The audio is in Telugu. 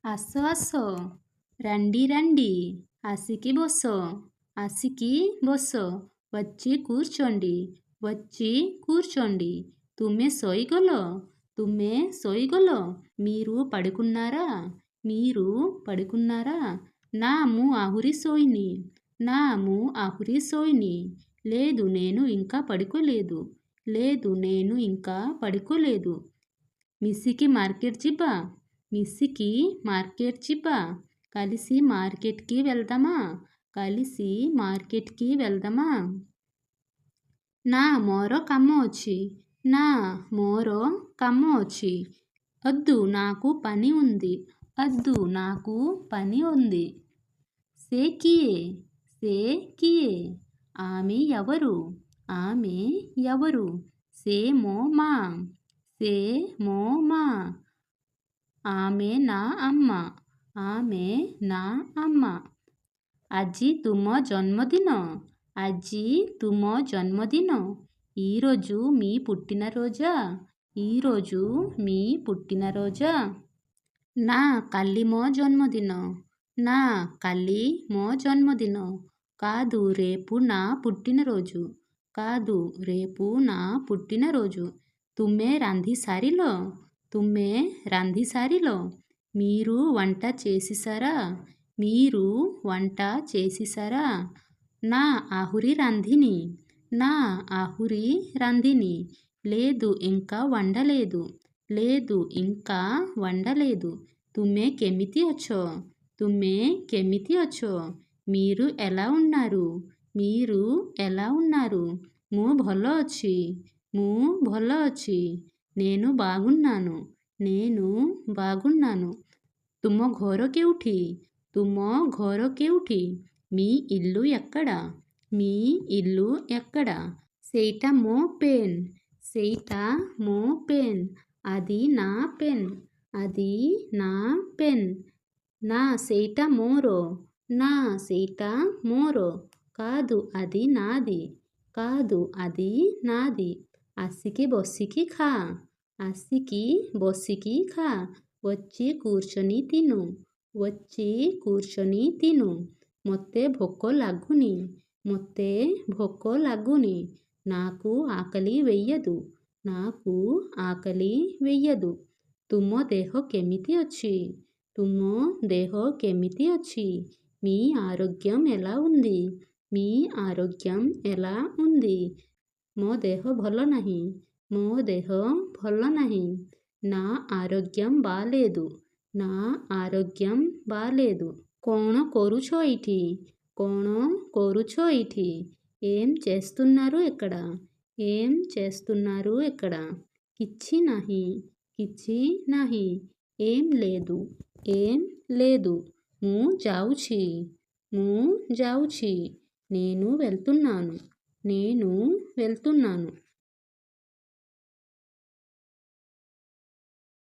ଆସ ଆସ, రండి రండి, ଆସିକି ବସ, ଆସିକି ବସ, వచ్చి కూర్చోండి, వచ్చి కూర్చోండి, ତୁମେ ଶୋଇଗଲ, ତୁମେ ଶୋଇଗଲ, మీరు పడుకున్నారా, మీరు పడుకున్నారా, నా ମୁଁ ଆହୁରି ଶୋଇନି, నా ମୁଁ ଆହୁରି ଶୋଇନି, లేదు నేను ఇంకా పడుకోలేదు, లేదు నేను ఇంకా పడుకోలేదు, మిసికి మార్కెట్ ଯିବା, మిసికి మార్కెట్ ଯିବା, కలిసి మార్కెట్కి వెళ్దామా, కలిసి మార్కెట్కి వెళ్దామా, నా ମୋର କାମ ଅଛି, నా ମୋର କାମ ଅଛି, వద్దు నాకు పని ఉంది, వద్దు నాకు పని ఉంది, ସେ କିଏ, ସେ କିଏ, ఆమె ఎవరు, ఆమె ఎవరు, ସେ ମୋ ମା, ସେ ମୋ ମା, ఆమె నా అమ్మ, ఆమె నా అమ్మ, ଆଜି ତୁମ జన్మదిନ, ଆଜି ତୁମ జన్మదిନ, ఈరోజు మీ పుట్టినరోజా, ఈరోజు మీ పుట్టినరోజా, నా କାଲି ମୋ జన్మదిନ, నా କାଲି ମୋ జన్మదిన, కాదు రేపు నా పుట్టినరోజు, కాదు రేపు నా పుట్టినరోజు, ତୁମେ ରାନ୍ଧି ସାରିଲ, ତୁମେ ରାନ୍ଧି ସାରିଲ, మీరు వంట చేసేసారా, మీరు వంట చేసేసారా, నా ఆహురి రాంధిని, నా ఆహురి రాంధిని, లేదు ఇంకా వండలేదు, లేదు ఇంకా వండలేదు, ତୁମେ କେମିତି ଅଛ, ତୁମେ କେମିତି ଅଛ, మీరు ఎలా ఉన్నారు, మీరు ఎలా ఉన్నారు, ମୁଁ ଭଲ ଅଛି, ମୁଁ ଭଲ ଅଛି, నేను బాగున్నాను, నేను బాగున్నాను, ତୁମ ଘର କେଉଁଠି, ତୁମ ଘର କେଉଁଠି, మీ ఇల్లు ఎక్కడ, మీ ఇల్లు ఎక్కడ, ସେଇଟା ମୋ పెన్, ସେଇଟା ମୋ పెన్, అది నా పెన్, అది నా పెన్, నా ସେଇଟା ମୋର, నా ସେଇଟା ମୋର, కాదు అది నాది, కాదు అది నాది, ଆସିକି ବସିକି ଖା, ଆସିକି ବସିକି ଖା, వచ్చి కూర్చొని తిను, వచ్చి కూర్చొని తిను, ମୋତେ ଭୋକ ଲାଗୁନି, ମୋତେ ଭୋକ ଲାଗୁନି, నాకు ఆకలి వెయ్యదు, నాకు ఆకలి వెయ్యదు, ତୁମ ଦେହ କେମିତି ଅଛି, ତୁମ ଦେହ କେମିତି ଅଛି, మీ ఆరోగ్యం ఎలా ఉంది, మీ ఆరోగ్యం ఎలా ఉంది, ମୋ ଦେହ ଭଲ ନାହିଁ, ମୋ ଦେହ ଭଲ ନାହିଁ, నా ఆరోగ్యం బాలేదు, నా ఆరోగ్యం బాలేదు, କ'ଣ କରୁଛ ଏଇଠି, କ'ଣ କରୁଛ ଏଇଠି, ఏం చేస్తున్నారు ఇక్కడ, ఏం చేస్తున్నారు ఇక్కడ, କିଛି ନାହିଁ, କିଛି ନାହିଁ, ఏం లేదు, ఏం లేదు, ମୁଁ ଯାଉଛି, ମୁଁ ଯାଉଛି, నేను వెళ్తున్నాను, నేను వెళ్తున్నాను.